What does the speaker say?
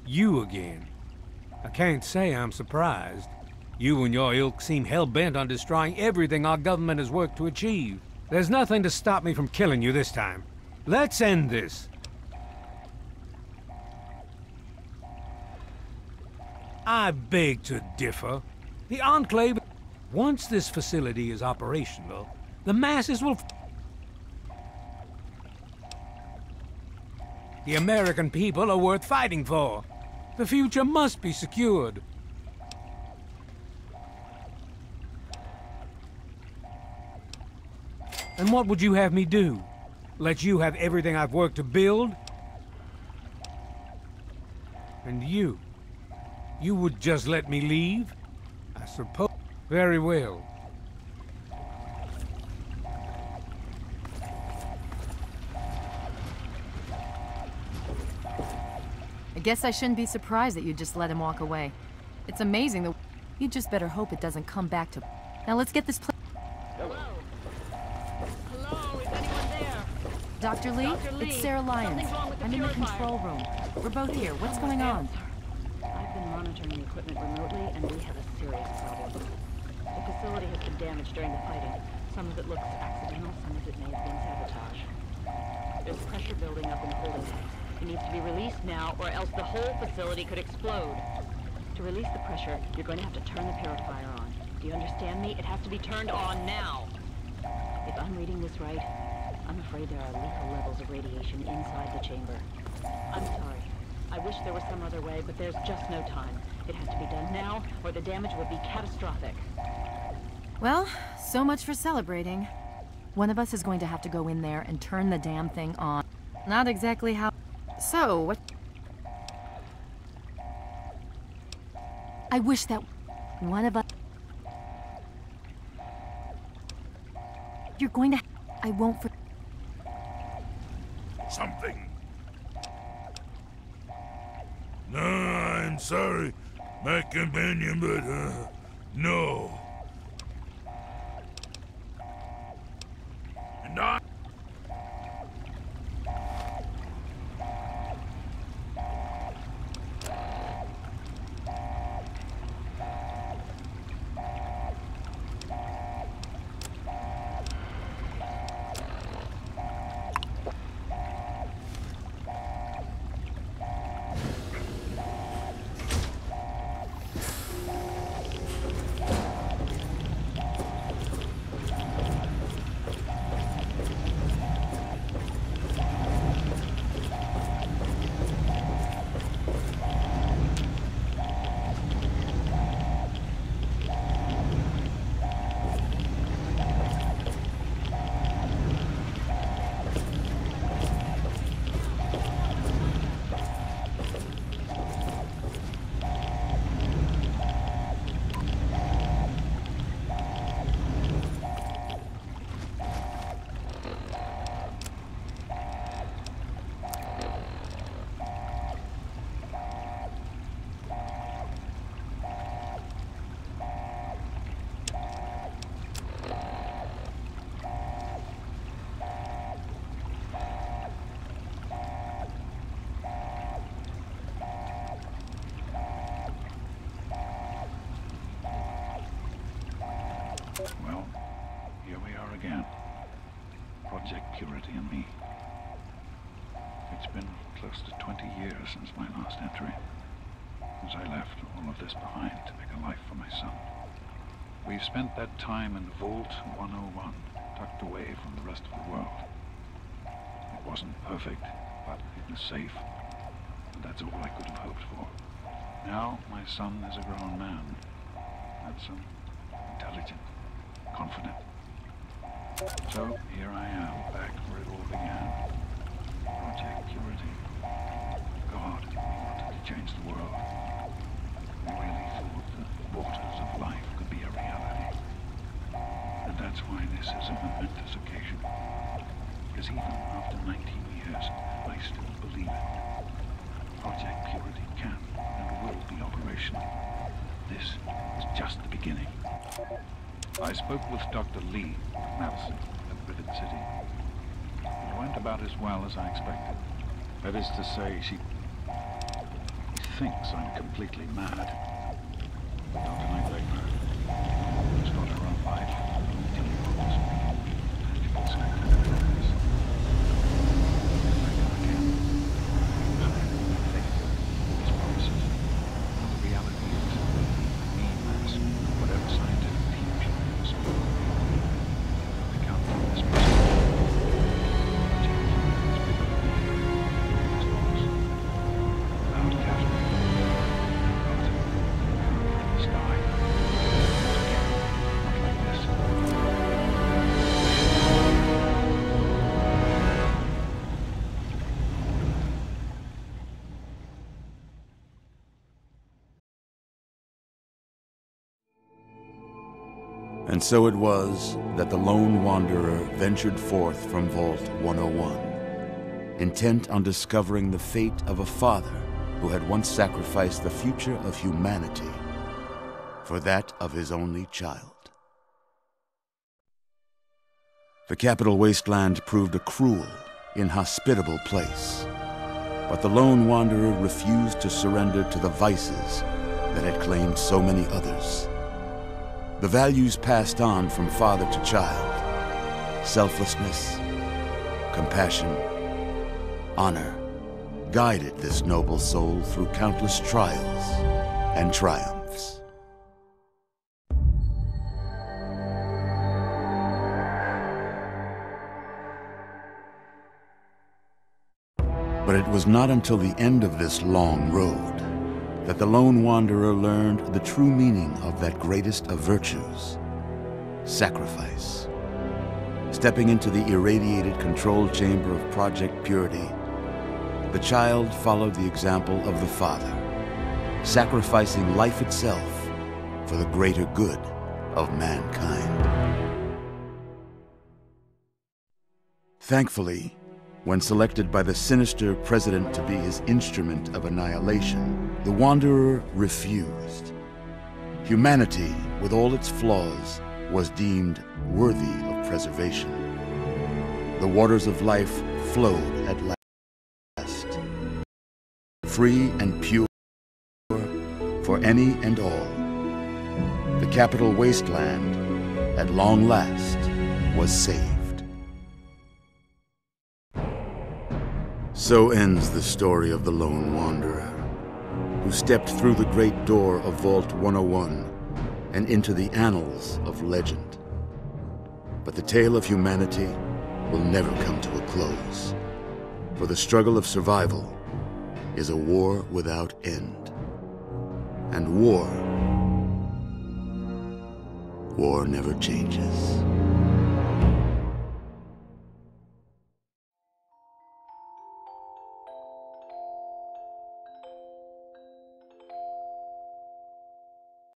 You again. I can't say I'm surprised. You and your ilk seem hell-bent on destroying everything our government has worked to achieve. There's nothing to stop me from killing you this time. Let's end this. I beg to differ. The Enclave... Once this facility is operational, the masses will... The American people are worth fighting for. The future must be secured. And what would you have me do? Let you have everything I've worked to build? And you? You would just let me leave? I suppose... Very well. I guess I shouldn't be surprised that you just let him walk away. It's amazing that... You just better hope it doesn't come back to... Now let's get this place... Hello? Hello, is anyone there? Dr. Lee? Dr. Lee, It's Sarah Lyons. something's wrong with the I'm in the purifier. control room. We're both here. What's going on? I've been monitoring the equipment remotely, and we have a serious problem. The facility has been damaged during the fighting. Some of it looks accidental, some of it may have been sabotage. There's pressure building up in the holding tanks. It needs to be released now, or else the whole facility could explode. To release the pressure, you're going to have to turn the purifier on. Do you understand me? It has to be turned on now. If I'm reading this right, I'm afraid there are lethal levels of radiation inside the chamber. I'm sorry. I wish there was some other way, but there's just no time. It has to be done now, or the damage would be catastrophic. Well, so much for celebrating. One of us is going to have to go in there and turn the damn thing on. Not exactly how... So, what... I wish that one of us... You're going to... I won't for... Something. No, I'm sorry, my companion, but, no. And I... Well, here we are again. Project Purity and me. It's been close to 20 years since my last entry. Since I left all of this behind to make a life for my son. We've spent that time in Vault 101, tucked away from the rest of the world. It wasn't perfect, but it was safe. And that's all I could have hoped for. Now, my son is a grown man. Handsome, intelligent, confident. So, here I am, back where it all began. Project Purity. God, we wanted to change the world. We really thought the waters of life could be a reality. And that's why this is a momentous occasion. Because even after 19 years, I still believe it. Project Purity can and will be operational. This is just the beginning. I spoke with Dr. Lee Madison at Rivet City. It went about as well as I expected. That is to say, she thinks I'm completely mad. But not tonight, Vecna. It's not her own life. Any of us. And you will say this. Vecna again. Faith. His promises. And the reality is, EMAS, whatever scientific team she is, I can't do this myself. And so it was that the lone wanderer ventured forth from Vault 101, intent on discovering the fate of a father who had once sacrificed the future of humanity for that of his only child. The Capital Wasteland proved a cruel, inhospitable place, but the lone wanderer refused to surrender to the vices that had claimed so many others. The values passed on from father to child, selflessness, compassion, honor, guided this noble soul through countless trials and triumphs. But it was not until the end of this long road that the lone wanderer learned the true meaning of that greatest of virtues, sacrifice. Stepping into the irradiated control chamber of Project Purity, the child followed the example of the father, sacrificing life itself for the greater good of mankind. Thankfully, when selected by the sinister president to be his instrument of annihilation, the Wanderer refused. Humanity, with all its flaws, was deemed worthy of preservation. The waters of life flowed at last, free and pure for any and all. The Capital Wasteland, at long last, was saved. So ends the story of the lone wanderer, who stepped through the great door of Vault 101 and into the annals of legend. But the tale of humanity will never come to a close, for the struggle of survival is a war without end. And war never changes.